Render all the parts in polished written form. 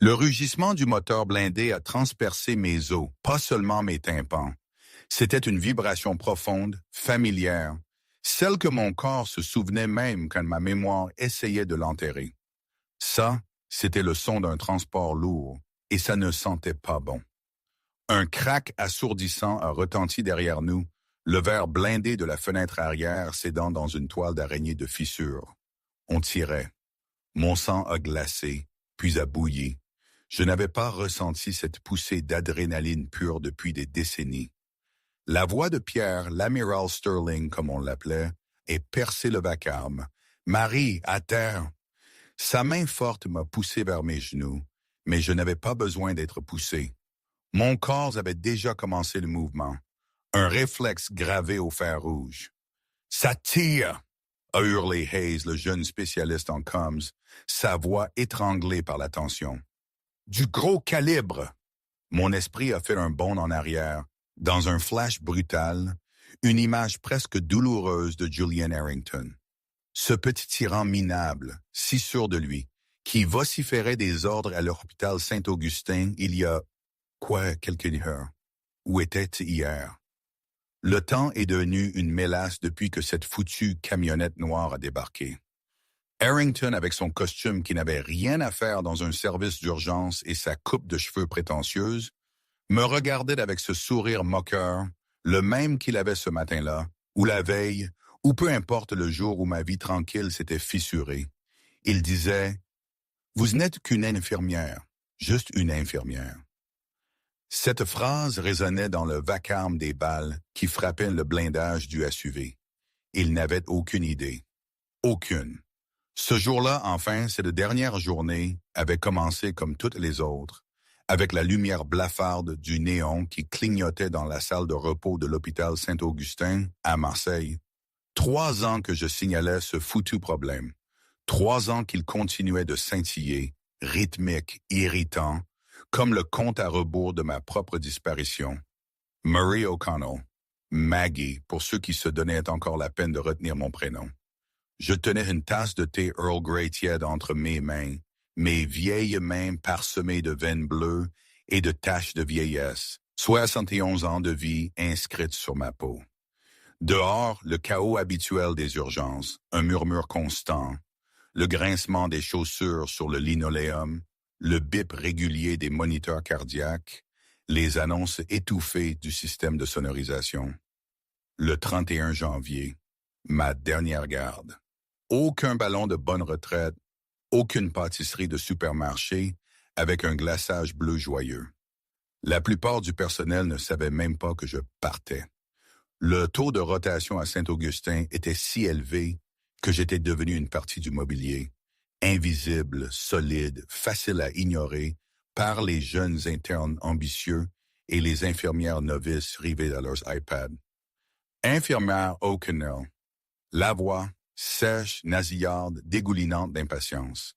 Le rugissement du moteur blindé a transpercé mes os, pas seulement mes tympans. C'était une vibration profonde, familière, celle que mon corps se souvenait même quand ma mémoire essayait de l'enterrer. Ça, c'était le son d'un transport lourd, et ça ne sentait pas bon. Un crack assourdissant a retenti derrière nous, le verre blindé de la fenêtre arrière cédant dans une toile d'araignée de fissures. On tirait. Mon sang a glacé, puis a bouilli. Je n'avais pas ressenti cette poussée d'adrénaline pure depuis des décennies. La voix de Pierre, l'amiral Sterling comme on l'appelait, ait percé le vacarme. « Marie, à terre !» Sa main forte m'a poussé vers mes genoux, mais je n'avais pas besoin d'être poussé. Mon corps avait déjà commencé le mouvement, un réflexe gravé au fer rouge. « Ça tire !» a hurlé Hayes, le jeune spécialiste en comms, sa voix étranglée par la tension. « Du gros calibre !» Mon esprit a fait un bond en arrière, dans un flash brutal, une image presque douloureuse de Julian Harrington. Ce petit tyran minable, si sûr de lui, qui vociférait des ordres à l'hôpital Saint-Augustin il y a, quelques heures. Où était-il hier? Le temps est devenu une mélasse depuis que cette foutue camionnette noire a débarqué. Harrington, avec son costume qui n'avait rien à faire dans un service d'urgence et sa coupe de cheveux prétentieuse, me regardait avec ce sourire moqueur, le même qu'il avait ce matin-là, ou la veille, ou peu importe le jour où ma vie tranquille s'était fissurée. Il disait « Vous n'êtes qu'une infirmière, juste une infirmière. » Cette phrase résonnait dans le vacarme des balles qui frappaient le blindage du SUV. Il n'avait aucune idée. Aucune. Ce jour-là, enfin, cette dernière journée avait commencé comme toutes les autres, avec la lumière blafarde du néon qui clignotait dans la salle de repos de l'hôpital Saint-Augustin à Marseille. 3 ans que je signalais ce foutu problème. 3 ans qu'il continuait de scintiller, rythmique, irritant, comme le compte à rebours de ma propre disparition. Murray O'Connell, Maggie, pour ceux qui se donnaient encore la peine de retenir mon prénom. Je tenais une tasse de thé Earl Grey tiède entre mes mains, mes vieilles mains parsemées de veines bleues et de taches de vieillesse, 71 ans de vie inscrites sur ma peau. Dehors, le chaos habituel des urgences, un murmure constant, le grincement des chaussures sur le linoléum, le bip régulier des moniteurs cardiaques, les annonces étouffées du système de sonorisation. Le 31 janvier, ma dernière garde. Aucun ballon de bonne retraite, aucune pâtisserie de supermarché avec un glaçage bleu joyeux. La plupart du personnel ne savait même pas que je partais. Le taux de rotation à Saint-Augustin était si élevé que j'étais devenu une partie du mobilier, invisible, solide, facile à ignorer par les jeunes internes ambitieux et les infirmières novices rivées à leurs iPads. Infirmière O'Connell, la voix, sèche, nasillarde, dégoulinante d'impatience.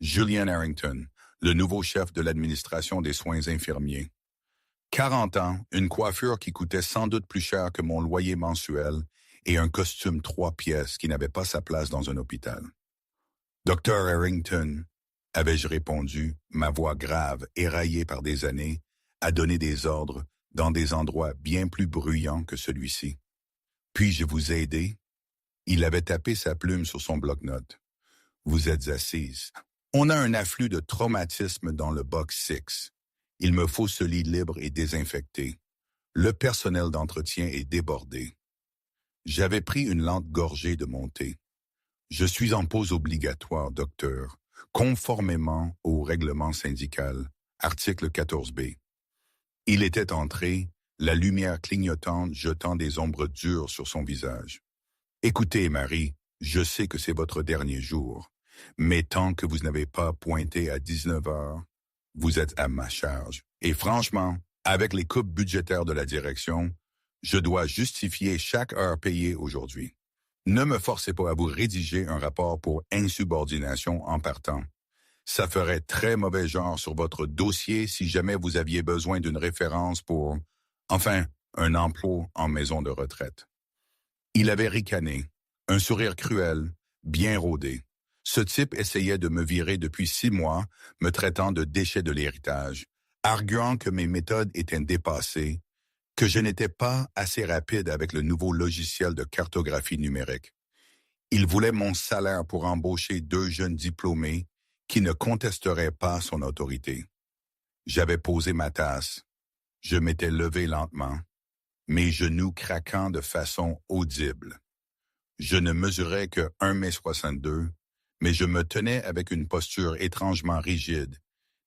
Julian Harrington, le nouveau chef de l'administration des soins infirmiers. 40 ans, une coiffure qui coûtait sans doute plus cher que mon loyer mensuel et un costume 3 pièces qui n'avait pas sa place dans un hôpital. Dr. Harrington, avais-je répondu, ma voix grave, éraillée par des années, a donné des ordres dans des endroits bien plus bruyants que celui-ci. Puis-je vous aider? Il avait tapé sa plume sur son bloc-notes. Vous êtes assise. On a un afflux de traumatisme dans le box 6. Il me faut ce lit libre et désinfecté. Le personnel d'entretien est débordé. J'avais pris une lente gorgée de mon thé. Je suis en pause obligatoire, docteur, conformément au règlement syndical, article 14b. Il était entré, la lumière clignotante jetant des ombres dures sur son visage. Écoutez, Marie, je sais que c'est votre dernier jour, mais tant que vous n'avez pas pointé à 19 heures, vous êtes à ma charge. Et franchement, avec les coupes budgétaires de la direction, je dois justifier chaque heure payée aujourd'hui. Ne me forcez pas à vous rédiger un rapport pour insubordination en partant. Ça ferait très mauvais genre sur votre dossier si jamais vous aviez besoin d'une référence pour, un emploi en maison de retraite. Il avait ricané, un sourire cruel, bien rodé. Ce type essayait de me virer depuis 6 mois, me traitant de déchet de l'héritage, arguant que mes méthodes étaient dépassées, que je n'étais pas assez rapide avec le nouveau logiciel de cartographie numérique. Il voulait mon salaire pour embaucher 2 jeunes diplômés qui ne contesteraient pas son autorité. J'avais posé ma tasse. Je m'étais levé lentement, mes genoux craquant de façon audible. Je ne mesurais que 1,62 m, mais je me tenais avec une posture étrangement rigide,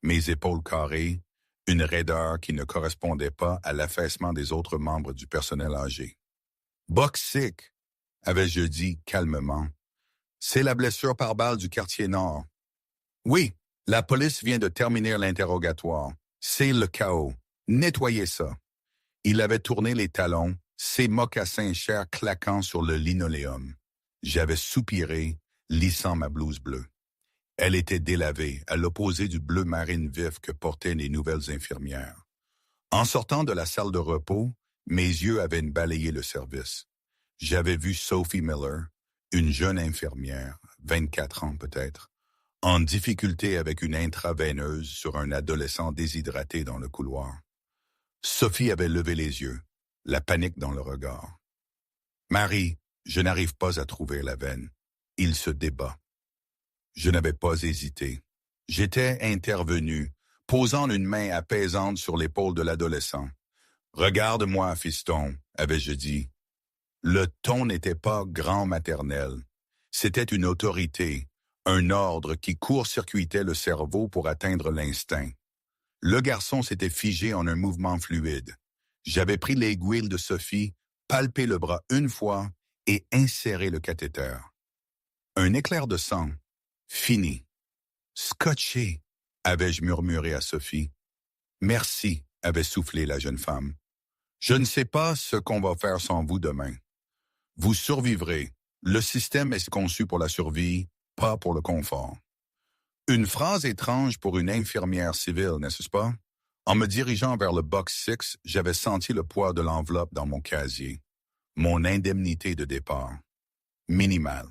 mes épaules carrées, une raideur qui ne correspondait pas à l'affaissement des autres membres du personnel âgé. « Buck sick », avais-je dit calmement. « C'est la blessure par balle du quartier nord. »« Oui, la police vient de terminer l'interrogatoire. C'est le chaos. Nettoyez ça. » Il avait tourné les talons, ses mocassins chers claquant sur le linoléum. J'avais soupiré, lissant ma blouse bleue. Elle était délavée, à l'opposé du bleu marine vif que portaient les nouvelles infirmières. En sortant de la salle de repos, mes yeux avaient balayé le service. J'avais vu Sophie Miller, une jeune infirmière, 24 ans peut-être, en difficulté avec une intraveineuse sur un adolescent déshydraté dans le couloir. Sophie avait levé les yeux, la panique dans le regard. « Marie, je n'arrive pas à trouver la veine. Il se débat. » Je n'avais pas hésité. J'étais intervenu, posant une main apaisante sur l'épaule de l'adolescent. « Regarde-moi, fiston, » avais-je dit. Le ton n'était pas grand maternel. C'était une autorité, un ordre qui court-circuitait le cerveau pour atteindre l'instinct. Le garçon s'était figé en un mouvement fluide. J'avais pris l'aiguille de Sophie, palpé le bras une fois et inséré le cathéter. Un éclair de sang. Fini. Scotché, avais-je murmuré à Sophie. Merci, avait soufflé la jeune femme. Je ne sais pas ce qu'on va faire sans vous demain. Vous survivrez. Le système est conçu pour la survie, pas pour le confort. Une phrase étrange pour une infirmière civile, n'est-ce pas? En me dirigeant vers le box 6, j'avais senti le poids de l'enveloppe dans mon casier. Mon indemnité de départ. Minimale.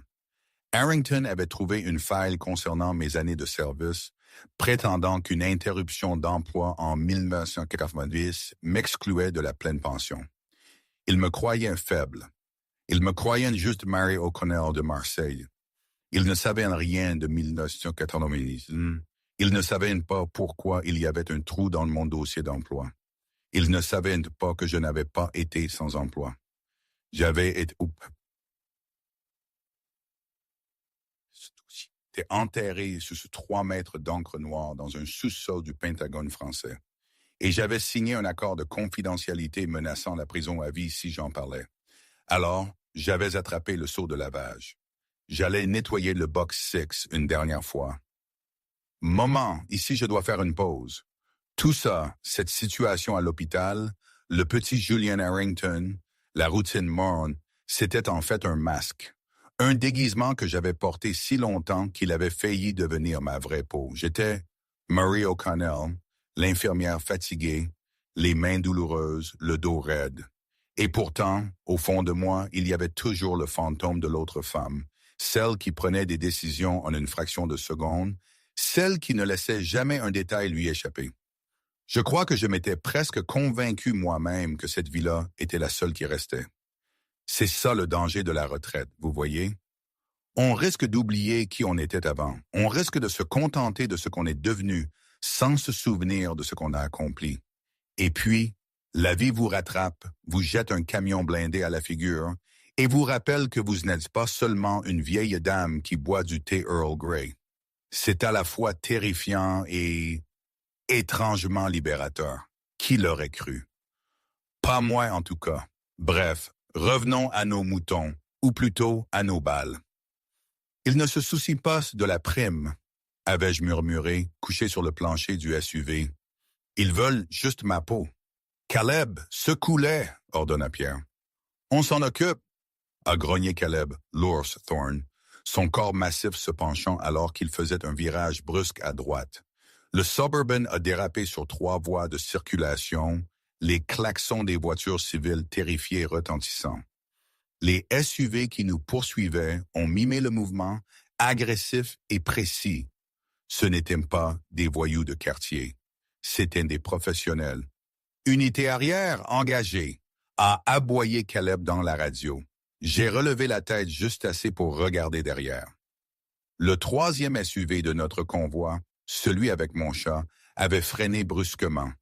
Harrington avait trouvé une faille concernant mes années de service, prétendant qu'une interruption d'emploi en 1990 m'excluait de la pleine pension. Il me croyait faible. Il me croyait juste Mary O'Connell de Marseille. Il ne savait rien de 1990. Il ne savait pas pourquoi il y avait un trou dans mon dossier d'emploi. Il ne savait pas que je n'avais pas été sans emploi. J'avais été enterré sous 3 mètres d'encre noire dans un sous-sol du Pentagone français. Et j'avais signé un accord de confidentialité menaçant la prison à vie si j'en parlais. Alors, j'avais attrapé le seau de lavage. J'allais nettoyer le box 6 une dernière fois. Moment, ici je dois faire une pause. Tout ça, cette situation à l'hôpital, le petit Julian Harrington, la routine morne, c'était en fait un masque. Un déguisement que j'avais porté si longtemps qu'il avait failli devenir ma vraie peau. J'étais Mary O'Connell, l'infirmière fatiguée, les mains douloureuses, le dos raide. Et pourtant, au fond de moi, il y avait toujours le fantôme de l'autre femme, celle qui prenait des décisions en une fraction de seconde, celle qui ne laissait jamais un détail lui échapper. Je crois que je m'étais presque convaincu moi-même que cette vie-là était la seule qui restait. C'est ça le danger de la retraite, vous voyez? On risque d'oublier qui on était avant. On risque de se contenter de ce qu'on est devenu, sans se souvenir de ce qu'on a accompli. Et puis, la vie vous rattrape, vous jette un camion blindé à la figure et vous rappelle que vous n'êtes pas seulement une vieille dame qui boit du thé Earl Grey. C'est à la fois terrifiant et étrangement libérateur. Qui l'aurait cru? Pas moi en tout cas. Bref, revenons à nos moutons, ou plutôt à nos balles. Ils ne se soucient pas de la prime, avais-je murmuré, couché sur le plancher du SUV. Ils veulent juste ma peau. Caleb, secoue-les, ordonna Pierre. On s'en occupe, a grogné Caleb, l'ours Thorne, son corps massif se penchant alors qu'il faisait un virage brusque à droite. Le Suburban a dérapé sur 3 voies de circulation, les klaxons des voitures civiles terrifiées retentissant. Les SUV qui nous poursuivaient ont mimé le mouvement, agressifs et précis. Ce n'étaient pas des voyous de quartier. C'étaient des professionnels. Unité arrière engagée, a aboyé Caleb dans la radio. J'ai relevé la tête juste assez pour regarder derrière. Le troisième SUV de notre convoi, celui avec mon chat, avait freiné brusquement.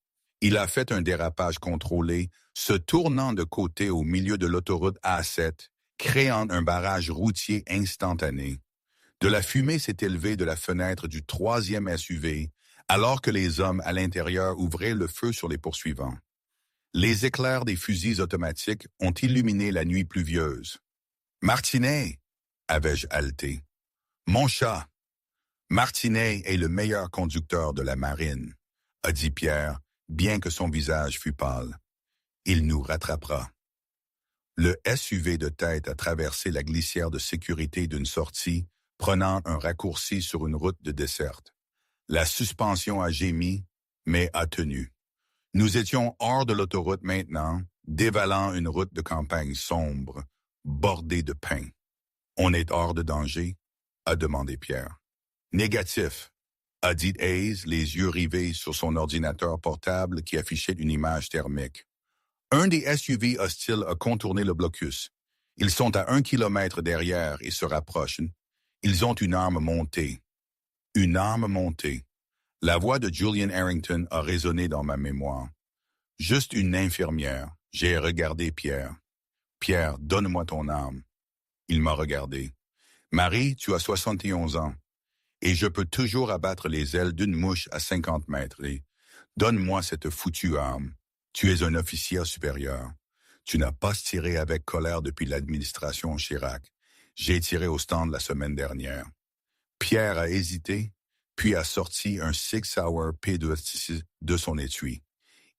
Il a fait un dérapage contrôlé, se tournant de côté au milieu de l'autoroute A7, créant un barrage routier instantané. De la fumée s'est élevée de la fenêtre du troisième SUV, alors que les hommes à l'intérieur ouvraient le feu sur les poursuivants. Les éclairs des fusils automatiques ont illuminé la nuit pluvieuse. « Martinet !» avais-je haleté. « Mon chat !»« Martinet est le meilleur conducteur de la marine », a dit Pierre, bien que son visage fût pâle. « Il nous rattrapera. » Le SUV de tête a traversé la glissière de sécurité d'une sortie, prenant un raccourci sur une route de desserte. La suspension a gémi, mais a tenu. Nous étions hors de l'autoroute maintenant, dévalant une route de campagne sombre, bordée de pins. « On est hors de danger ?» a demandé Pierre. « Négatif », a dit Hayes, les yeux rivés sur son ordinateur portable qui affichait une image thermique. Un des SUV hostiles a contourné le blocus. Ils sont à 1 kilomètre derrière et se rapprochent. Ils ont une arme montée. Une arme montée. La voix de Julian Harrington a résonné dans ma mémoire. Juste une infirmière. J'ai regardé Pierre. « Pierre, donne-moi ton arme. » Il m'a regardé. « Marie, tu as 71 ans. Et je peux toujours abattre les ailes d'une mouche à 50 mètres. Et donne-moi cette foutue arme. Tu es un officier supérieur. Tu n'as pas tiré avec colère depuis l'administration Chirac. J'ai tiré au stand la semaine dernière. » Pierre a hésité, puis a sorti un Sig Sauer P2 de son étui.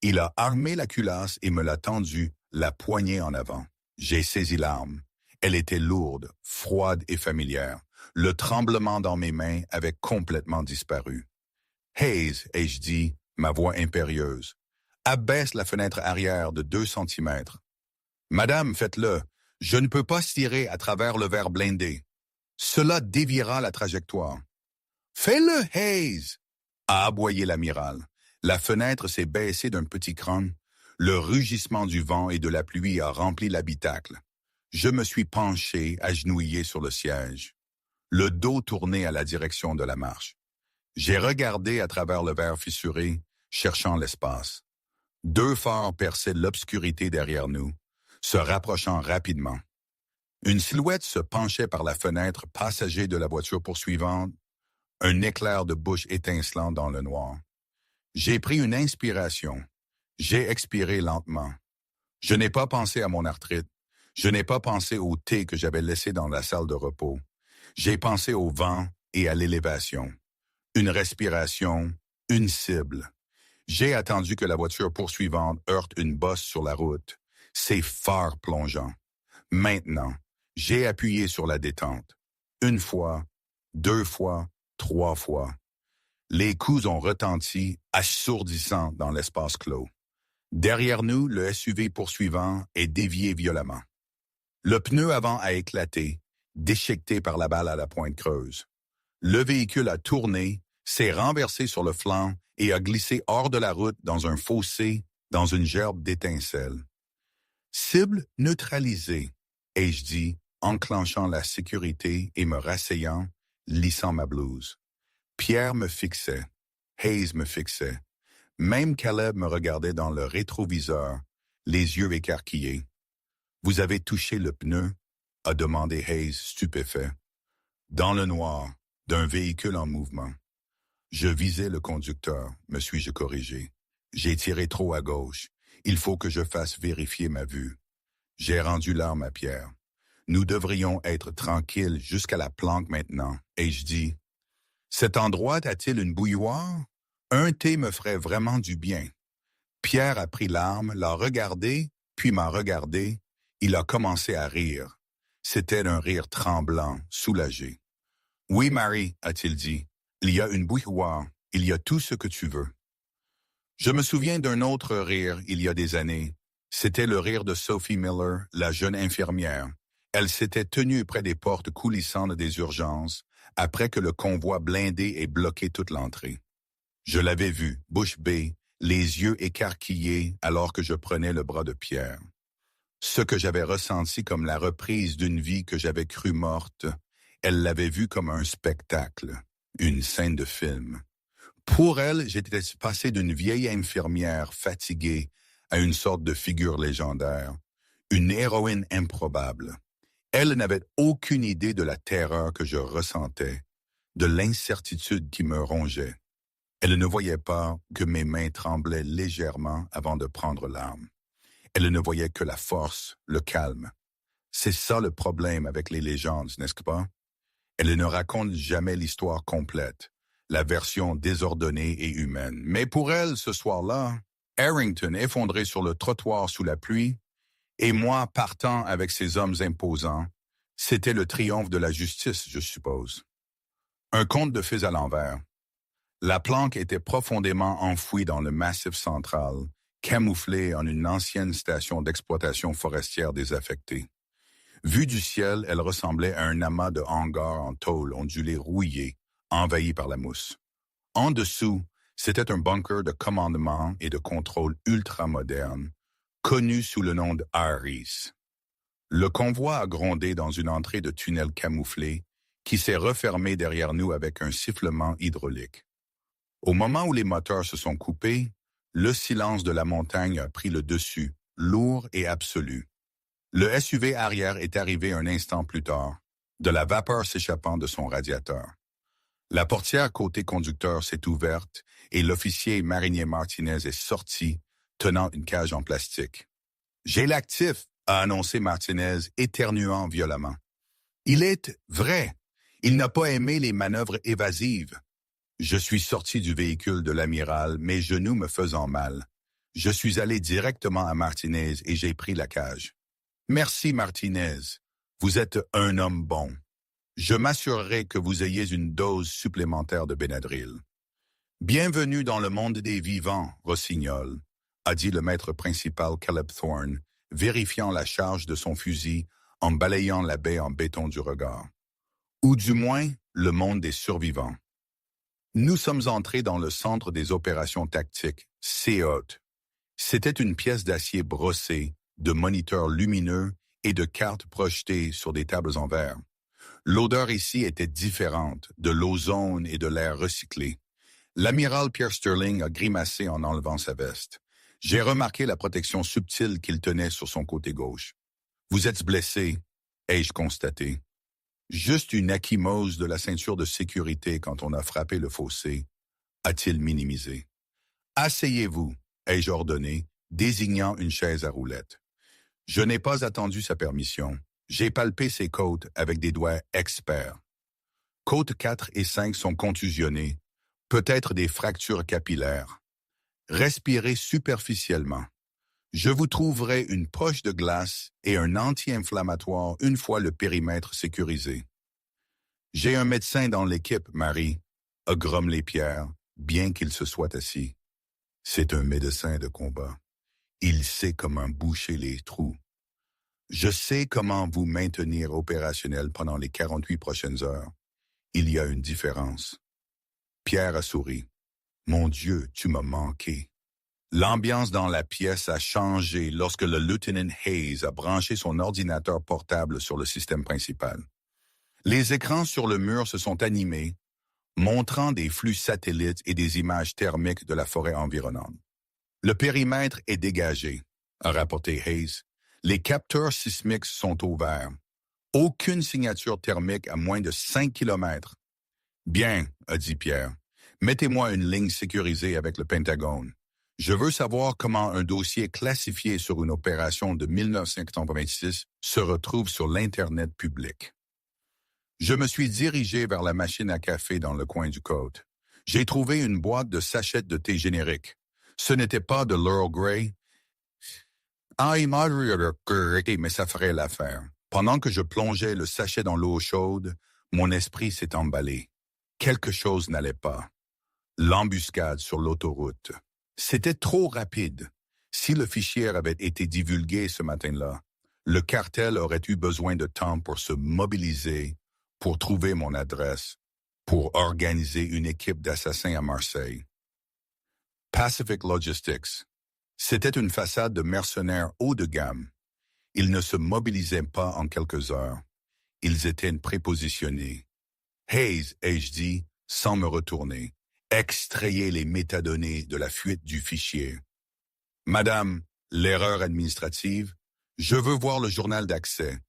Il a armé la culasse et me l'a tendue, la poignée en avant. J'ai saisi l'arme. Elle était lourde, froide et familière. Le tremblement dans mes mains avait complètement disparu. « Hayes », ai-je dit, ma voix impérieuse, abaisse la fenêtre arrière de 2 centimètres. « Madame, faites-le. Je ne peux pas tirer à travers le verre blindé. Cela déviera la trajectoire. »« Fais-le, Hayes !» a aboyé l'amiral. La fenêtre s'est baissée d'un petit cran. Le rugissement du vent et de la pluie a rempli l'habitacle. Je me suis penché, agenouillé sur le siège, le dos tourné à la direction de la marche. J'ai regardé à travers le verre fissuré, cherchant l'espace. 2 phares perçaient l'obscurité derrière nous, se rapprochant rapidement. Une silhouette se penchait par la fenêtre passager de la voiture poursuivante, un éclair de bouche étincelant dans le noir. J'ai pris une inspiration. J'ai expiré lentement. Je n'ai pas pensé à mon arthrite. Je n'ai pas pensé au thé que j'avais laissé dans la salle de repos. J'ai pensé au vent et à l'élévation. Une respiration, une cible. J'ai attendu que la voiture poursuivante heurte une bosse sur la route. Ses phares plongeants. Maintenant, j'ai appuyé sur la détente. 1 fois, 2 fois, 3 fois. Les coups ont retenti, assourdissant dans l'espace clos. Derrière nous, le SUV poursuivant est dévié violemment. Le pneu avant a éclaté, déchiqueté par la balle à la pointe creuse. Le véhicule a tourné, s'est renversé sur le flanc et a glissé hors de la route dans un fossé, dans une gerbe d'étincelles. Cible neutralisée, ai-je dit, enclenchant la sécurité et me rasseyant, lissant ma blouse. Pierre me fixait. Hayes me fixait. Même Caleb me regardait dans le rétroviseur, les yeux écarquillés. « Vous avez touché le pneu ?» a demandé Hayes, stupéfait. Dans le noir, d'un véhicule en mouvement. Je visais le conducteur, me suis-je corrigé. J'ai tiré trop à gauche. Il faut que je fasse vérifier ma vue. J'ai rendu l'arme à Pierre. Nous devrions être tranquilles jusqu'à la planque maintenant, ai-je dit. Cet endroit a-t-il une bouilloire? Un thé me ferait vraiment du bien. Pierre a pris l'arme, l'a regardé, puis m'a regardé. Il a commencé à rire. C'était un rire tremblant, soulagé. « Oui, Marie, a-t-il dit, il y a une bouilloire, il y a tout ce que tu veux. » Je me souviens d'un autre rire il y a des années. C'était le rire de Sophie Miller, la jeune infirmière. Elle s'était tenue près des portes coulissantes des urgences, après que le convoi blindé ait bloqué toute l'entrée. Je l'avais vu, bouche bée, les yeux écarquillés alors que je prenais le bras de Pierre. Ce que j'avais ressenti comme la reprise d'une vie que j'avais crue morte, elle l'avait vu comme un spectacle, une scène de film. Pour elle, j'étais passé d'une vieille infirmière fatiguée à une sorte de figure légendaire, une héroïne improbable. Elle n'avait aucune idée de la terreur que je ressentais, de l'incertitude qui me rongeait. Elle ne voyait pas que mes mains tremblaient légèrement avant de prendre l'arme. Elle ne voyait que la force, le calme. C'est ça le problème avec les légendes, n'est-ce pas? Elles ne racontent jamais l'histoire complète, la version désordonnée et humaine. Mais pour elle, ce soir-là, Harrington effondré sur le trottoir sous la pluie, et moi partant avec ces hommes imposants, c'était le triomphe de la justice, je suppose. Un conte de fées à l'envers. La planque était profondément enfouie dans le massif central, camouflée en une ancienne station d'exploitation forestière désaffectée. Vue du ciel, elle ressemblait à un amas de hangars en tôle ondulés rouillés, envahis par la mousse. En dessous, c'était un bunker de commandement et de contrôle ultra-moderne, connu sous le nom de Ares. Le convoi a grondé dans une entrée de tunnel camouflé qui s'est refermée derrière nous avec un sifflement hydraulique. Au moment où les moteurs se sont coupés, le silence de la montagne a pris le dessus, lourd et absolu. Le SUV arrière est arrivé un instant plus tard, de la vapeur s'échappant de son radiateur. La portière côté conducteur s'est ouverte et l'officier marinier Martinez est sorti, tenant une cage en plastique. « J'ai l'actif », a annoncé Martinez, éternuant violemment. « Il est vrai. Il n'a pas aimé les manœuvres évasives. » Je suis sorti du véhicule de l'amiral, mes genoux me faisant mal. Je suis allé directement à Martinez et j'ai pris la cage. « Merci, Martinez. Vous êtes un homme bon. Je m'assurerai que vous ayez une dose supplémentaire de Benadryl. »« Bienvenue dans le monde des vivants, Rossignol, » a dit le maître principal Caleb Thorne, vérifiant la charge de son fusil en balayant la baie en béton du regard. Ou du moins, le monde des survivants. Nous sommes entrés dans le centre des opérations tactiques, CEOT. C'était une pièce d'acier brossée, de moniteurs lumineux et de cartes projetées sur des tables en verre. L'odeur ici était différente, de l'ozone et de l'air recyclé. L'amiral Pierre Sterling a grimacé en enlevant sa veste. J'ai remarqué la protection subtile qu'il tenait sur son côté gauche. « Vous êtes blessé », ai-je constaté. Juste une acchymose de la ceinture de sécurité quand on a frappé le fossé, a-t-il minimisé. « Asseyez-vous », ai-je ordonné, désignant une chaise à roulettes. Je n'ai pas attendu sa permission. J'ai palpé ses côtes avec des doigts experts. Côtes 4 et 5 sont contusionnées, peut-être des fractures capillaires. Respirez superficiellement. Je vous trouverai une poche de glace et un anti-inflammatoire une fois le périmètre sécurisé. J'ai un médecin dans l'équipe, Marie, a grommelé Pierre, bien qu'il se soit assis. C'est un médecin de combat. Il sait comment boucher les trous. Je sais comment vous maintenir opérationnel pendant les 48 prochaines heures. Il y a une différence. Pierre a souri. Mon Dieu, tu m'as manqué. L'ambiance dans la pièce a changé lorsque le lieutenant Hayes a branché son ordinateur portable sur le système principal. Les écrans sur le mur se sont animés, montrant des flux satellites et des images thermiques de la forêt environnante. Le périmètre est dégagé, a rapporté Hayes. Les capteurs sismiques sont au vert. Aucune signature thermique à moins de 5 kilomètres. Bien, a dit Pierre. Mettez-moi une ligne sécurisée avec le Pentagone. Je veux savoir comment un dossier classifié sur une opération de 1986 se retrouve sur l'Internet public. Je me suis dirigé vers la machine à café dans le coin du côte. J'ai trouvé une boîte de sachets de thé générique. Ce n'était pas de l'Earl Grey. Mais ça ferait l'affaire. Pendant que je plongeais le sachet dans l'eau chaude, mon esprit s'est emballé. Quelque chose n'allait pas. L'embuscade sur l'autoroute. C'était trop rapide. Si le fichier avait été divulgué ce matin-là, le cartel aurait eu besoin de temps pour se mobiliser, pour trouver mon adresse, pour organiser une équipe d'assassins à Marseille. Pacific Logistics. C'était une façade de mercenaires haut de gamme. Ils ne se mobilisaient pas en quelques heures. Ils étaient prépositionnés. Hayes, ai-je dit, sans me retourner, extrayez les métadonnées de la fuite du fichier. Madame, l'erreur administrative, je veux voir le journal d'accès.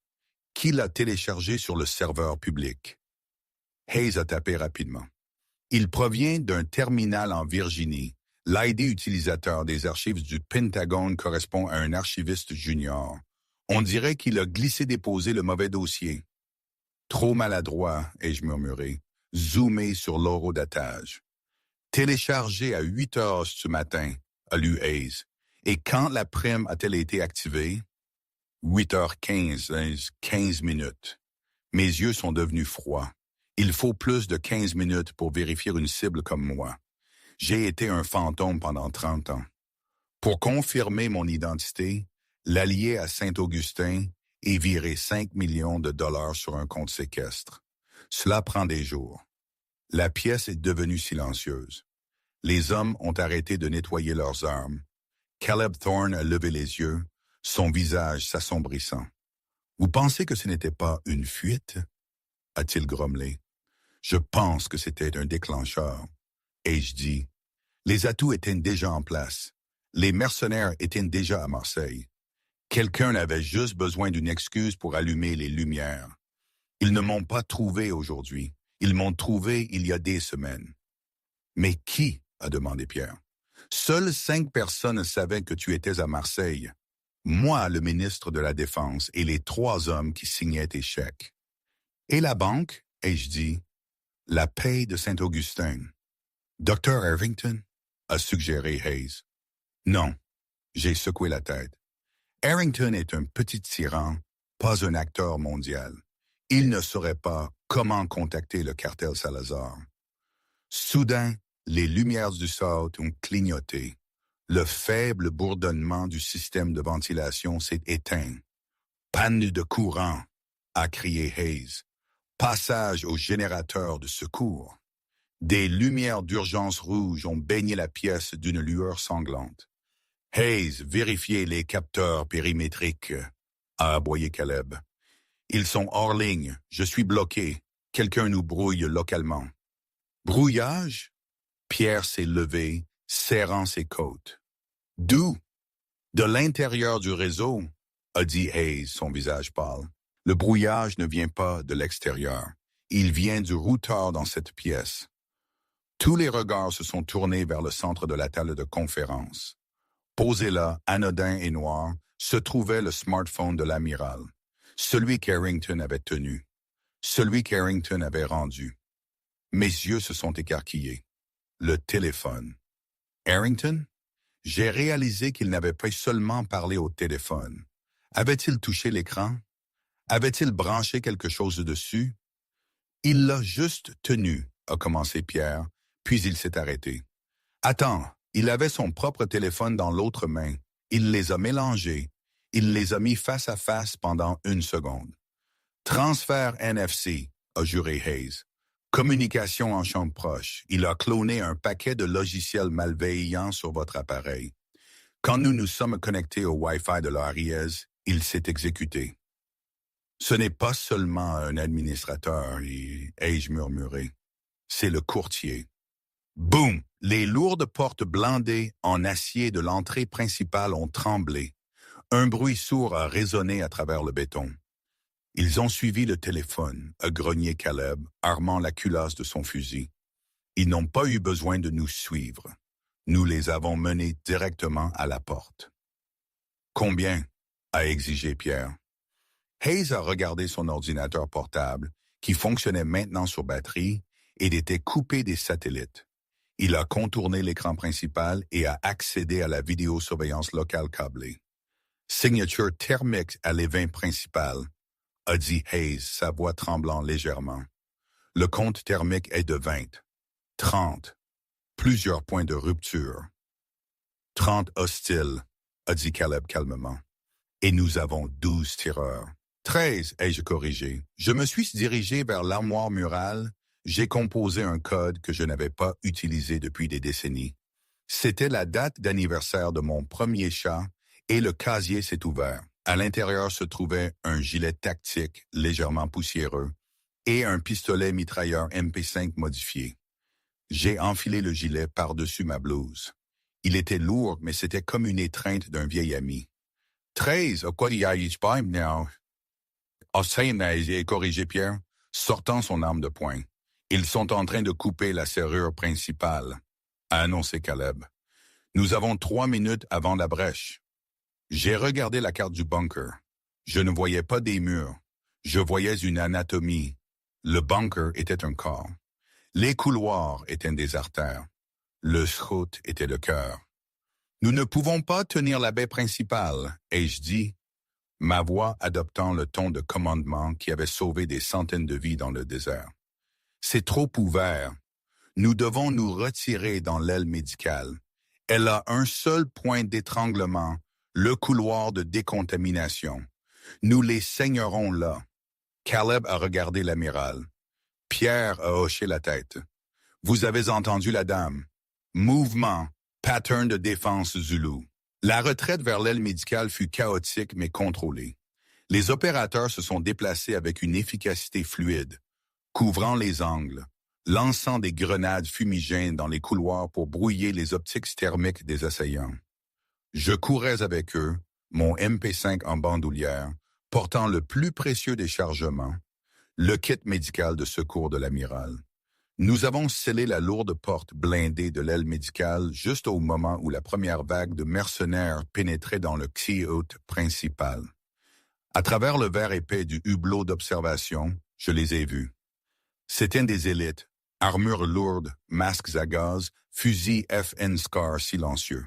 Qui l'a téléchargé sur le serveur public? Hayes a tapé rapidement. Il provient d'un terminal en Virginie. L'ID utilisateur des archives du Pentagone correspond à un archiviste junior. On dirait qu'il a glissé-déposé le mauvais dossier. Trop maladroit, ai-je murmuré, zoomé sur l'horodatage. Téléchargé à 8 heures ce matin, a lu Hayes. Et quand la prime a-t-elle été activée? 8h15, 15 minutes. Mes yeux sont devenus froids. Il faut plus de 15 minutes pour vérifier une cible comme moi. J'ai été un fantôme pendant 30 ans. Pour confirmer mon identité, l'allié à Saint-Augustin et virer 5 millions de dollars sur un compte séquestre. Cela prend des jours. La pièce est devenue silencieuse. Les hommes ont arrêté de nettoyer leurs armes. Caleb Thorne a levé les yeux, son visage s'assombrissant. « Vous pensez que ce n'était pas une fuite? » a-t-il grommelé. « Je pense que c'était un déclencheur. » Ai-je dit. Les atouts étaient déjà en place. Les mercenaires étaient déjà à Marseille. Quelqu'un avait juste besoin d'une excuse pour allumer les lumières. Ils ne m'ont pas trouvé aujourd'hui. Ils m'ont trouvé il y a des semaines. « Mais qui? » a demandé Pierre. « Seules 5 personnes savaient que tu étais à Marseille. Moi, le ministre de la Défense, et les 3 hommes qui signaient tes chèques. »« Et la banque? » ai-je dit. « La paye de Saint-Augustin. »« Dr. Irvington? » a suggéré Hayes. « Non. » J'ai secoué la tête. Harrington est un petit tyran, pas un acteur mondial. Il ne saurait pas comment contacter le cartel Salazar. Soudain, les lumières du SAUT ont clignoté. Le faible bourdonnement du système de ventilation s'est éteint. « Panne de courant !» a crié Hayes. « Passage au générateur de secours !» Des lumières d'urgence rouges ont baigné la pièce d'une lueur sanglante. « Hayes, vérifiez les capteurs périmétriques !» a aboyé Caleb. « Ils sont hors ligne. Je suis bloqué. Quelqu'un nous brouille localement. » « Brouillage ?» Pierre s'est levé, serrant ses côtes. « D'où? »« De l'intérieur du réseau, » a dit Hayes, son visage pâle. « Le brouillage ne vient pas de l'extérieur. Il vient du routeur dans cette pièce. » Tous les regards se sont tournés vers le centre de la table de conférence. Posé là, anodin et noir, se trouvait le smartphone de l'amiral. Celui qu'Harrington avait tenu. Celui qu'Harrington avait rendu. Mes yeux se sont écarquillés. Le téléphone. Harrington? J'ai réalisé qu'il n'avait pas seulement parlé au téléphone. Avait-il touché l'écran? Avait-il branché quelque chose dessus? Il l'a juste tenu, a commencé Pierre, puis il s'est arrêté. Attends, il avait son propre téléphone dans l'autre main. Il les a mélangés. Il les a mis face à face pendant 1 seconde. Transfert NFC, a juré Hayes. Communication en champ proche. Il a cloné un paquet de logiciels malveillants sur votre appareil. Quand nous nous sommes connectés au Wi-Fi de l'Ariès, il s'est exécuté. Ce n'est pas seulement un administrateur, ai-je murmuré. C'est le courtier. Boum! Les lourdes portes blindées en acier de l'entrée principale ont tremblé. Un bruit sourd a résonné à travers le béton. Ils ont suivi le téléphone, a grogné Caleb, armant la culasse de son fusil. Ils n'ont pas eu besoin de nous suivre. Nous les avons menés directement à la porte. Combien? A exigé Pierre. Hayes a regardé son ordinateur portable, qui fonctionnait maintenant sur batterie, et était coupé des satellites. Il a contourné l'écran principal et a accédé à la vidéosurveillance locale câblée. Signature thermique à l'évin principal, a dit Hayes, sa voix tremblant légèrement. Le compte thermique est de 20, 30, plusieurs points de rupture. 30 hostiles, a dit Caleb calmement. Et nous avons 12 tireurs. 13, ai-je corrigé. Je me suis dirigé vers l'armoire murale, J'ai composé un code que je n'avais pas utilisé depuis des décennies. C'était la date d'anniversaire de mon premier chat et le casier s'est ouvert. À l'intérieur se trouvait un gilet tactique légèrement poussiéreux et un pistolet mitrailleur MP5 modifié. J'ai enfilé le gilet par-dessus ma blouse. Il était lourd, mais c'était comme une étreinte d'un vieil ami. 13, quoi y a-t-il pas now? J'ai corrigé Pierre, sortant son arme de poing. Ils sont en train de couper la serrure principale, a annoncé Caleb. Nous avons 3 minutes avant la brèche. J'ai regardé la carte du bunker. Je ne voyais pas des murs. Je voyais une anatomie. Le bunker était un corps. Les couloirs étaient des artères. Le scout était le cœur. Nous ne pouvons pas tenir la baie principale, ai-je dit, ma voix adoptant le ton de commandement qui avait sauvé des centaines de vies dans le désert. C'est trop ouvert. Nous devons nous retirer dans l'aile médicale. Elle a un seul point d'étranglement, le couloir de décontamination. Nous les saignerons là. Caleb a regardé l'amiral. Pierre a hoché la tête. Vous avez entendu la dame. Mouvement, pattern de défense Zulu. La retraite vers l'aile médicale fut chaotique mais contrôlée. Les opérateurs se sont déplacés avec une efficacité fluide, couvrant les angles, lançant des grenades fumigènes dans les couloirs pour brouiller les optiques thermiques des assaillants. Je courais avec eux, mon MP5 en bandoulière, portant le plus précieux des chargements, le kit médical de secours de l'amiral. Nous avons scellé la lourde porte blindée de l'aile médicale juste au moment où la première vague de mercenaires pénétrait dans le Xiot principal. À travers le verre épais du hublot d'observation, je les ai vus. C'étaient des élites, armures lourdes, masques à gaz, fusils FN Scar silencieux.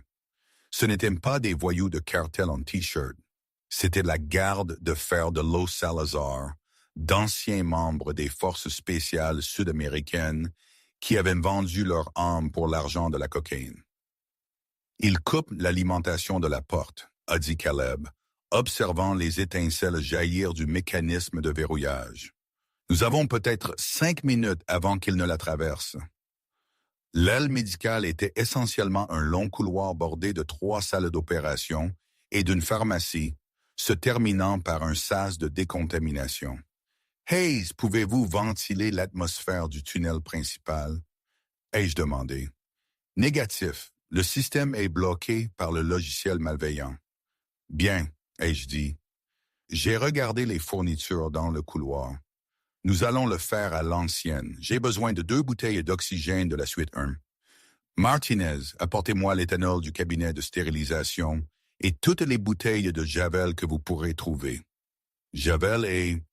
Ce n'étaient pas des voyous de cartel en T-shirt. C'était la garde de fer de Los Salazar, d'anciens membres des forces spéciales sud-américaines qui avaient vendu leur âme pour l'argent de la cocaïne. Ils coupent l'alimentation de la porte, a dit Caleb, observant les étincelles jaillir du mécanisme de verrouillage. Nous avons peut-être 5 minutes avant qu'ils ne la traversent. L'aile médicale était essentiellement un long couloir bordé de 3 salles d'opération et d'une pharmacie, se terminant par un sas de décontamination. Hayes, pouvez-vous ventiler l'atmosphère du tunnel principal? Ai-je demandé. Négatif, le système est bloqué par le logiciel malveillant. Bien, ai-je dit. J'ai regardé les fournitures dans le couloir. Nous allons le faire à l'ancienne. J'ai besoin de 2 bouteilles d'oxygène de la suite 1. Martinez, apportez-moi l'éthanol du cabinet de stérilisation et toutes les bouteilles de Javel que vous pourrez trouver. Javel et...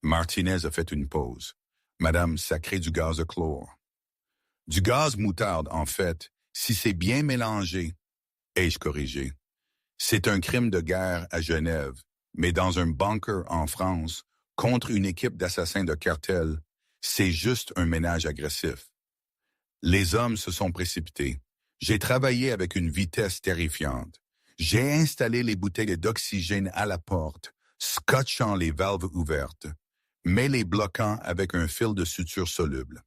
Martinez a fait une pause. Madame, sacré du gaz de chlore. Du gaz moutarde, en fait, si c'est bien mélangé, ai-je corrigé. C'est un crime de guerre à Genève, mais dans un bunker en France, contre une équipe d'assassins de cartel, c'est juste un ménage agressif. Les hommes se sont précipités. J'ai travaillé avec une vitesse terrifiante. J'ai installé les bouteilles d'oxygène à la porte, scotchant les valves ouvertes, mais les bloquant avec un fil de suture soluble.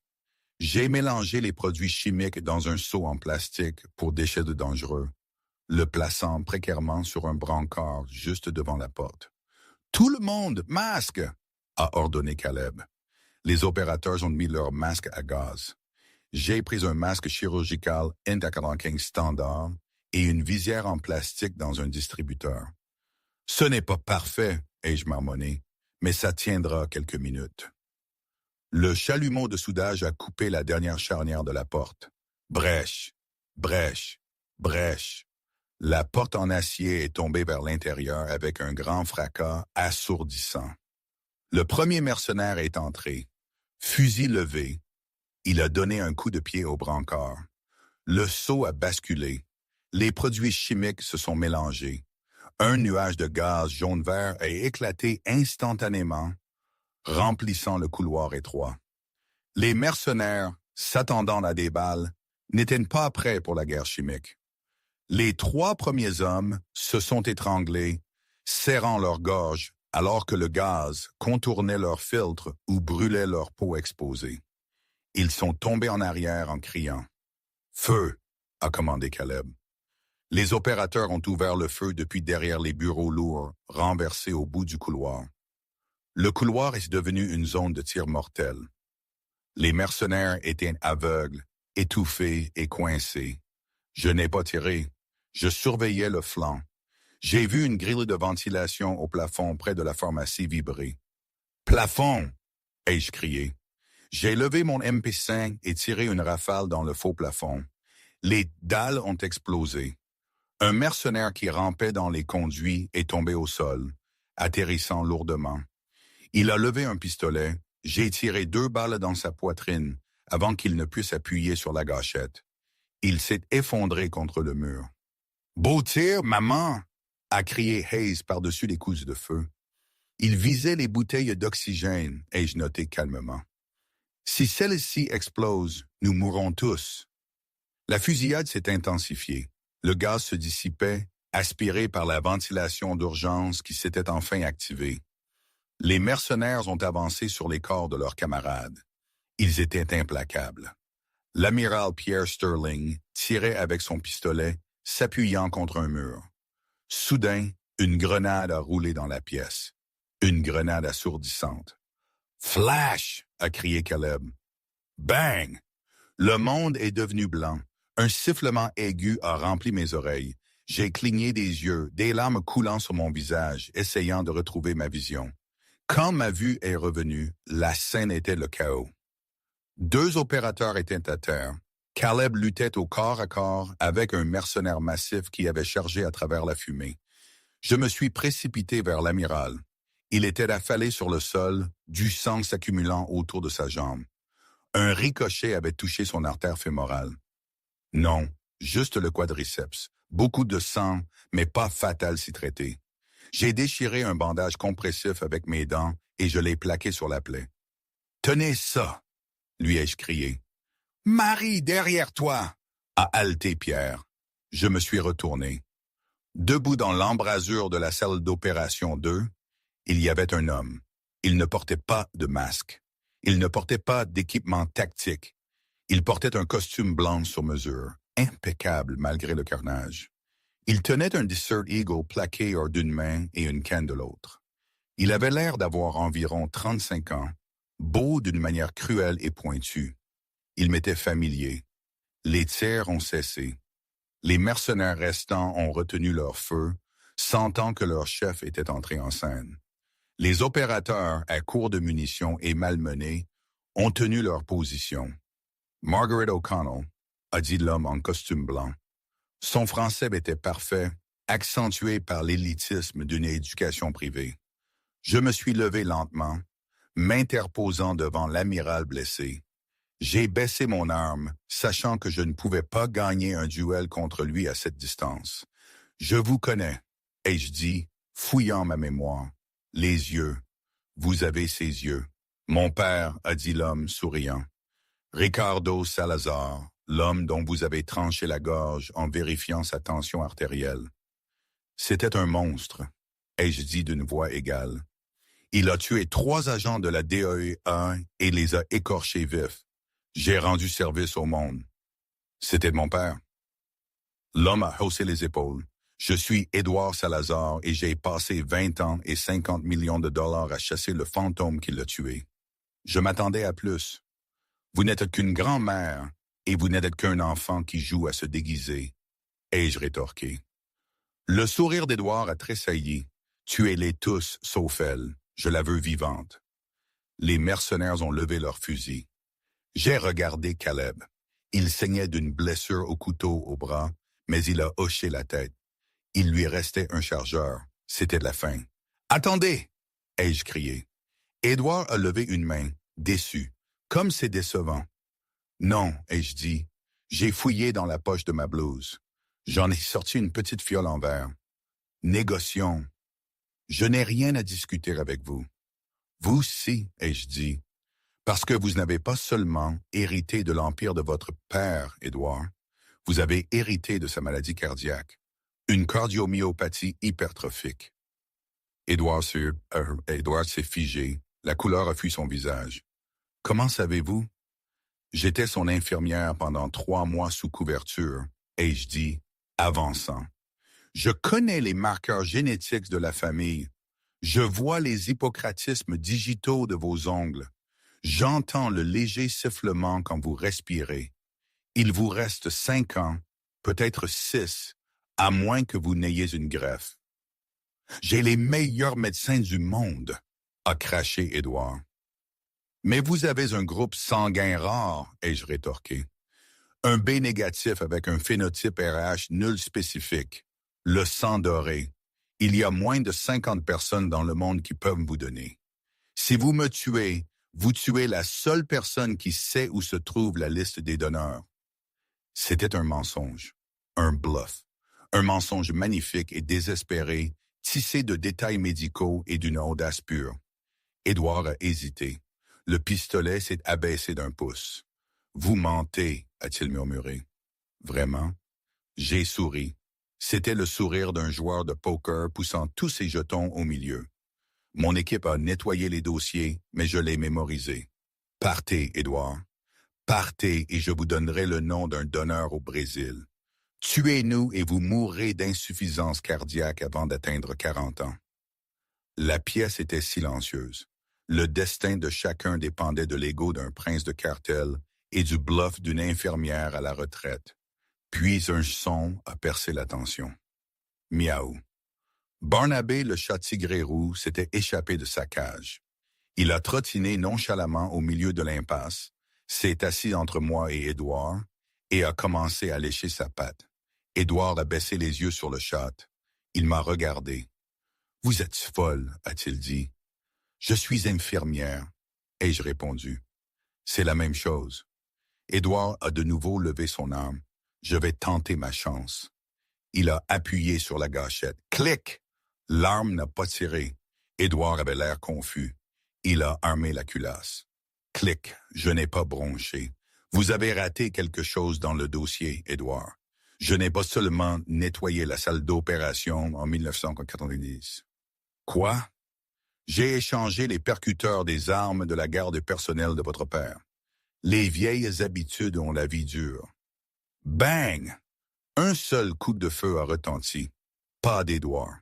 J'ai mélangé les produits chimiques dans un seau en plastique pour déchets de dangereux, le plaçant précairement sur un brancard juste devant la porte. « Tout le monde, masque !» a ordonné Caleb. Les opérateurs ont mis leur masque à gaz. J'ai pris un masque chirurgical N95 standard et une visière en plastique dans un distributeur. « Ce n'est pas parfait, ai-je marmonné, mais ça tiendra quelques minutes. » Le chalumeau de soudage a coupé la dernière charnière de la porte. Brèche, brèche, brèche. La porte en acier est tombée vers l'intérieur avec un grand fracas assourdissant. Le premier mercenaire est entré. Fusil levé. Il a donné un coup de pied au brancard. Le seau a basculé. Les produits chimiques se sont mélangés. Un nuage de gaz jaune-vert a éclaté instantanément, remplissant le couloir étroit. Les mercenaires, s'attendant à des balles, n'étaient pas prêts pour la guerre chimique. Les 3 premiers hommes se sont étranglés, serrant leur gorge, alors que le gaz contournait leur filtre ou brûlait leur peau exposée. Ils sont tombés en arrière en criant. « Feu !» a commandé Caleb. Les opérateurs ont ouvert le feu depuis derrière les bureaux lourds, renversés au bout du couloir. Le couloir est devenu une zone de tir mortel. Les mercenaires étaient aveugles, étouffés et coincés. Je n'ai pas tiré. Je surveillais le flanc. J'ai vu une grille de ventilation au plafond près de la pharmacie vibrer. « Plafond !» ai-je crié. J'ai levé mon MP5 et tiré une rafale dans le faux plafond. Les dalles ont explosé. Un mercenaire qui rampait dans les conduits est tombé au sol, atterrissant lourdement. Il a levé un pistolet. J'ai tiré 2 balles dans sa poitrine avant qu'il ne puisse appuyer sur la gâchette. Il s'est effondré contre le mur. « Beau tir, maman !» a crié Hayes par-dessus les coups de feu. Il visait les bouteilles d'oxygène, ai-je noté calmement. Si celles-ci explosent, nous mourrons tous. La fusillade s'est intensifiée. Le gaz se dissipait, aspiré par la ventilation d'urgence qui s'était enfin activée. Les mercenaires ont avancé sur les corps de leurs camarades. Ils étaient implacables. L'amiral Pierre Sterling tirait avec son pistolet, s'appuyant contre un mur. Soudain, une grenade a roulé dans la pièce. Une grenade assourdissante. « Flash !» a crié Caleb. Bang! Le monde est devenu blanc. Un sifflement aigu a rempli mes oreilles. J'ai cligné des yeux, des larmes coulant sur mon visage, essayant de retrouver ma vision. Quand ma vue est revenue, la scène était le chaos. 2 opérateurs étaient à terre. Caleb luttait au corps à corps avec un mercenaire massif qui avait chargé à travers la fumée. Je me suis précipité vers l'amiral. Il était affalé sur le sol, du sang s'accumulant autour de sa jambe. Un ricochet avait touché son artère fémorale. Non, juste le quadriceps. Beaucoup de sang, mais pas fatal si traité. J'ai déchiré un bandage compressif avec mes dents et je l'ai plaqué sur la plaie. « Tenez ça !» lui ai-je crié. « Marie, derrière toi !» a haleté Pierre. Je me suis retourné. Debout dans l'embrasure de la salle d'opération 2, il y avait un homme. Il ne portait pas de masque. Il ne portait pas d'équipement tactique. Il portait un costume blanc sur mesure, impeccable malgré le carnage. Il tenait un Desert Eagle plaqué hors d'une main et une canne de l'autre. Il avait l'air d'avoir environ 35 ans, beau d'une manière cruelle et pointue. Il m'était familier. Les tirs ont cessé. Les mercenaires restants ont retenu leur feu, sentant que leur chef était entré en scène. Les opérateurs, à court de munitions et malmenés, ont tenu leur position. Margaret O'Connell, a dit l'homme en costume blanc. Son français était parfait, accentué par l'élitisme d'une éducation privée. Je me suis levé lentement, m'interposant devant l'amiral blessé. J'ai baissé mon arme, sachant que je ne pouvais pas gagner un duel contre lui à cette distance. « Je vous connais », ai-je dit, fouillant ma mémoire. « Les yeux. Vous avez ces yeux. » Mon père, a dit l'homme, souriant. « Ricardo Salazar, l'homme dont vous avez tranché la gorge en vérifiant sa tension artérielle. » C'était un monstre, ai-je dit d'une voix égale. Il a tué 3 agents de la DEA et les a écorchés vifs. J'ai rendu service au monde. C'était de mon père. L'homme a haussé les épaules. Je suis Édouard Salazar et j'ai passé 20 ans et 50 millions de dollars à chasser le fantôme qui l'a tué. Je m'attendais à plus. Vous n'êtes qu'une grand-mère et vous n'êtes qu'un enfant qui joue à se déguiser, ai-je rétorqué. Le sourire d'Édouard a tressailli. Tuez-les tous, sauf elle. Je la veux vivante. Les mercenaires ont levé leurs fusils. J'ai regardé Caleb. Il saignait d'une blessure au couteau au bras, mais il a hoché la tête. Il lui restait un chargeur. C'était la fin. « Attendez !» ai-je crié. Édouard a levé une main, déçu, comme c'est décevant. « Non », ai-je dit. J'ai fouillé dans la poche de ma blouse. J'en ai sorti une petite fiole en verre. « Négocions. Je n'ai rien à discuter avec vous. »« Vous, si », ai-je dit. Parce que vous n'avez pas seulement hérité de l'empire de votre père, Édouard, vous avez hérité de sa maladie cardiaque, une cardiomyopathie hypertrophique. Édouard s'est figé, la couleur a fui son visage. Comment savez-vous? J'étais son infirmière pendant 3 mois sous couverture, ai-je dit, avançant. Je connais les marqueurs génétiques de la famille. Je vois les hippocratismes digitaux de vos ongles. J'entends le léger sifflement quand vous respirez. Il vous reste 5 ans, peut-être 6, à moins que vous n'ayez une greffe. J'ai les meilleurs médecins du monde, a craché Édouard. Mais vous avez un groupe sanguin rare, ai-je rétorqué. Un B négatif avec un phénotype RH nul spécifique. Le sang doré. Il y a moins de 50 personnes dans le monde qui peuvent vous donner. Si vous me tuez, vous tuez la seule personne qui sait où se trouve la liste des donneurs. C'était un mensonge, un bluff, un mensonge magnifique et désespéré, tissé de détails médicaux et d'une audace pure. Édouard a hésité. Le pistolet s'est abaissé d'1 pouce. « Vous mentez », a-t-il murmuré. « Vraiment ?» J'ai souri. C'était le sourire d'un joueur de poker poussant tous ses jetons au milieu. Mon équipe a nettoyé les dossiers, mais je les mémorisés. Partez, Édouard. Partez et je vous donnerai le nom d'un donneur au Brésil. Tuez-nous et vous mourrez d'insuffisance cardiaque avant d'atteindre 40 ans. La pièce était silencieuse. Le destin de chacun dépendait de l'ego d'un prince de cartel et du bluff d'une infirmière à la retraite. Puis un son a percé la tension. Miaou. Barnabé, le chat tigré roux, s'était échappé de sa cage. Il a trottiné nonchalamment au milieu de l'impasse, s'est assis entre moi et Édouard et a commencé à lécher sa patte. Édouard a baissé les yeux sur le chat. Il m'a regardé. « Vous êtes folle, a-t-il dit. « Je suis infirmière, ai-je répondu. « C'est la même chose. » Édouard a de nouveau levé son arme. Je vais tenter ma chance. Il a appuyé sur la gâchette. Clic! L'arme n'a pas tiré. Édouard avait l'air confus. Il a armé la culasse. Clic! Je n'ai pas bronché. Vous avez raté quelque chose dans le dossier, Édouard. Je n'ai pas seulement nettoyé la salle d'opération en 1990. Quoi? J'ai échangé les percuteurs des armes de la garde personnelle de votre père. Les vieilles habitudes ont la vie dure. Bang! Un seul coup de feu a retenti. Pas d'Édouard.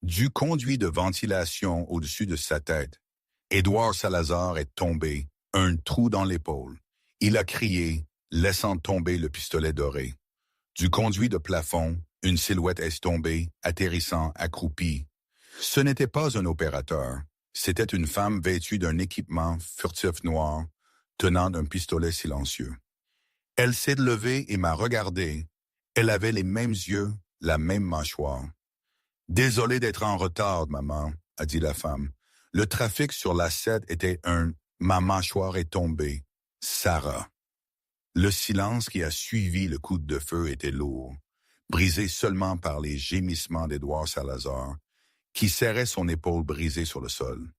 Du conduit de ventilation au-dessus de sa tête. Édouard Salazar est tombé, un trou dans l'épaule. Il a crié, laissant tomber le pistolet doré. Du conduit de plafond, une silhouette est tombée, atterrissant accroupie. Ce n'était pas un opérateur. C'était une femme vêtue d'un équipement furtif noir, tenant un pistolet silencieux. Elle s'est levée et m'a regardé. Elle avait les mêmes yeux, la même mâchoire. « Désolé d'être en retard, maman », a dit la femme. Le trafic sur la 7 était un « ma mâchoire est tombée ». Sarah. Le silence qui a suivi le coup de feu était lourd, brisé seulement par les gémissements d'Édouard Salazar, qui serrait son épaule brisée sur le sol.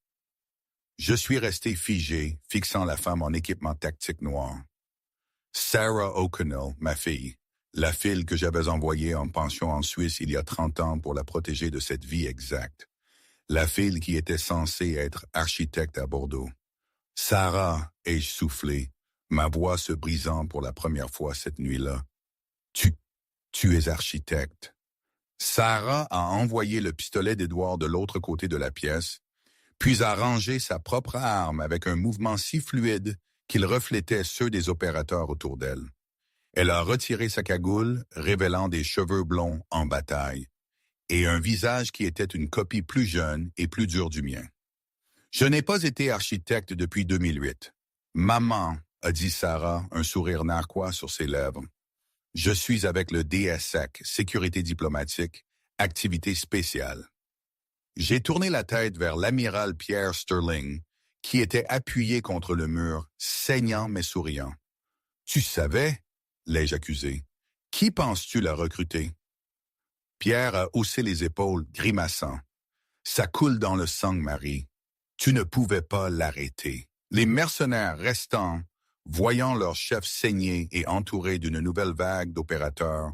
Je suis resté figé, fixant la femme en équipement tactique noir. Sarah O'Connell, ma fille, la fille que j'avais envoyée en pension en Suisse il y a 30 ans pour la protéger de cette vie exacte. La fille qui était censée être architecte à Bordeaux. Sarah, ai-je soufflé, ma voix se brisant pour la première fois cette nuit-là. Tu es architecte. Sarah a envoyé le pistolet d'Édouard de l'autre côté de la pièce, puis a rangé sa propre arme avec un mouvement si fluide qu'il reflétait ceux des opérateurs autour d'elle. Elle a retiré sa cagoule, révélant des cheveux blonds en bataille, et un visage qui était une copie plus jeune et plus dure du mien. Je n'ai pas été architecte depuis 2008. Maman, a dit Sarah, un sourire narquois sur ses lèvres. Je suis avec le DSEC, Sécurité diplomatique, activité spéciale. J'ai tourné la tête vers l'amiral Pierre Sterling, qui était appuyé contre le mur, saignant mais souriant. « Tu savais ?» l'ai-je accusé. « Qui penses-tu la recruter ?» Pierre a haussé les épaules, grimaçant. « Ça coule dans le sang, Marie. Tu ne pouvais pas l'arrêter. » Les mercenaires restants, voyant leur chef saigner et entouré d'une nouvelle vague d'opérateurs,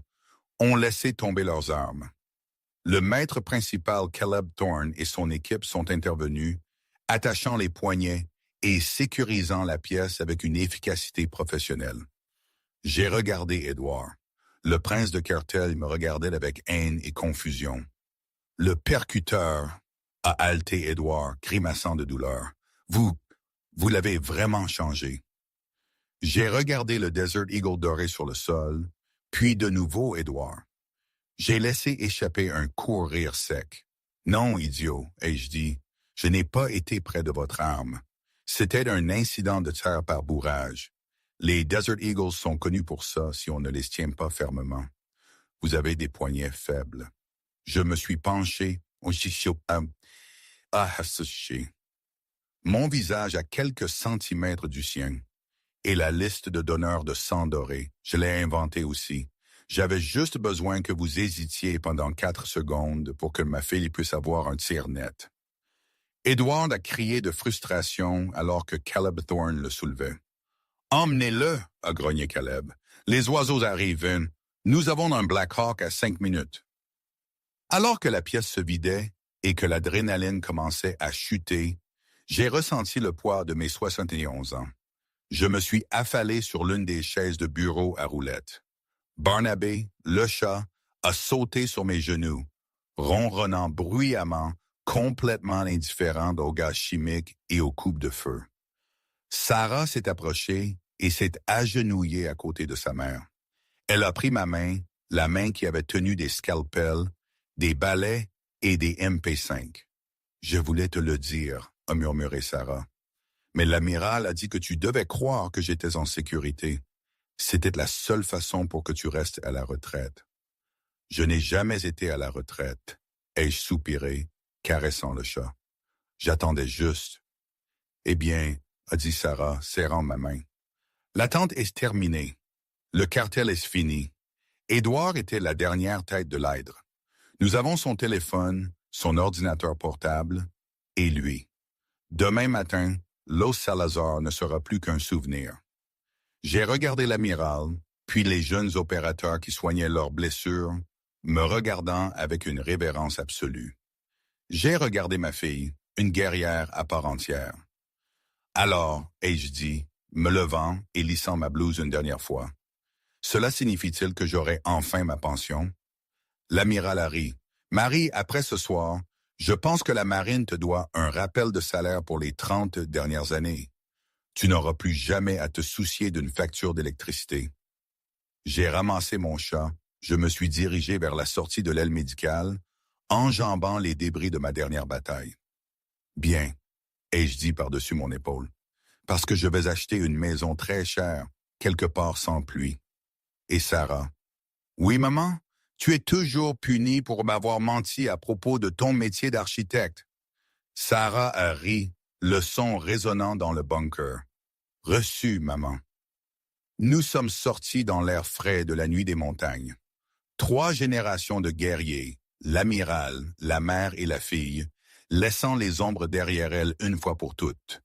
ont laissé tomber leurs armes. Le maître principal Caleb Thorne et son équipe sont intervenus, attachant les poignets et sécurisant la pièce avec une efficacité professionnelle. J'ai regardé Edward. Le prince de Cartel me regardait avec haine et confusion. Le percuteur a haleté Edward, grimaçant de douleur. Vous l'avez vraiment changé. J'ai regardé le Desert Eagle doré sur le sol, puis de nouveau Edward. J'ai laissé échapper un court rire sec. Non, idiot, ai-je dit, je n'ai pas été près de votre arme. C'était un incident de tir par bourrage. Les Desert Eagles sont connus pour ça si on ne les tient pas fermement. Vous avez des poignets faibles. Je me suis penché. Mon visage à quelques centimètres du sien. Et la liste de donneurs de sang doré, je l'ai inventée aussi. J'avais juste besoin que vous hésitiez pendant 4 secondes pour que ma fille puisse avoir un tir net. Edward a crié de frustration alors que Caleb Thorne le soulevait. « Emmenez-le » a grogné Caleb. « Les oiseaux arrivent. Nous avons un Black Hawk à 5 minutes. » Alors que la pièce se vidait et que l'adrénaline commençait à chuter, j'ai ressenti le poids de mes 71 ans. Je me suis affalé sur l'une des chaises de bureau à roulettes. Barnabé, le chat, a sauté sur mes genoux, ronronnant bruyamment, complètement indifférent aux gaz chimiques et aux coupes de feu. Sarah s'est approchée et s'est agenouillée à côté de sa mère. Elle a pris ma main, la main qui avait tenu des scalpels, des balais et des MP5. « Je voulais te le dire », a murmuré Sarah. « Mais l'amiral a dit que tu devais croire que j'étais en sécurité. C'était la seule façon pour que tu restes à la retraite. » « Je n'ai jamais été à la retraite, » ai-je soupiré, caressant le chat. « J'attendais juste. » « Eh bien, » a dit Sarah, serrant ma main. « L'attente est terminée. Le cartel est fini. Édouard était la dernière tête de l'hydre. Nous avons son téléphone, son ordinateur portable et lui. Demain matin, Los Salazar ne sera plus qu'un souvenir. » J'ai regardé l'amiral, puis les jeunes opérateurs qui soignaient leurs blessures, me regardant avec une révérence absolue. J'ai regardé ma fille, une guerrière à part entière. « Alors, ai-je dit, me levant et lissant ma blouse une dernière fois, cela signifie-t-il que j'aurai enfin ma pension? » L'amiral a ri. « Marie, après ce soir, je pense que la marine te doit un rappel de salaire pour les 30 dernières années. Tu n'auras plus jamais à te soucier d'une facture d'électricité. » J'ai ramassé mon chat, je me suis dirigé vers la sortie de l'aile médicale, enjambant les débris de ma dernière bataille. « Bien, » ai-je dit par-dessus mon épaule, « parce que je vais acheter une maison très chère, quelque part sans pluie. » Et Sarah, « Oui, maman, tu es toujours punie pour m'avoir menti à propos de ton métier d'architecte. » Sarah a ri, le son résonnant dans le bunker. « Reçu, maman. » Nous sommes sortis dans l'air frais de la nuit des montagnes. 3 générations de guerriers, l'amiral, la mère et la fille, laissant les ombres derrière elle une fois pour toutes.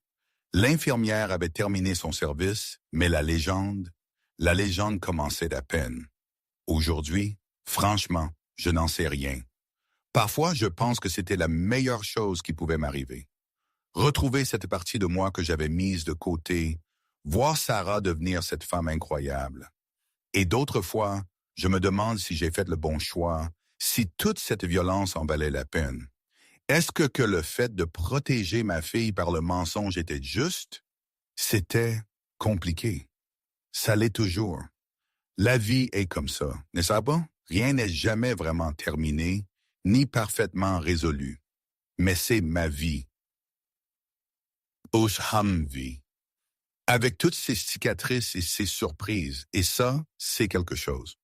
L'infirmière avait terminé son service, mais la légende commençait à peine. Aujourd'hui, franchement, je n'en sais rien. Parfois, je pense que c'était la meilleure chose qui pouvait m'arriver. Retrouver cette partie de moi que j'avais mise de côté, voir Sarah devenir cette femme incroyable. Et d'autres fois, je me demande si j'ai fait le bon choix, si toute cette violence en valait la peine. Est-ce que le fait de protéger ma fille par le mensonge était juste? C'était compliqué. Ça l'est toujours. La vie est comme ça, n'est-ce pas? Rien n'est jamais vraiment terminé, ni parfaitement résolu. Mais c'est ma vie. Humvee. Avec toutes ces cicatrices et ces surprises, et ça, c'est quelque chose.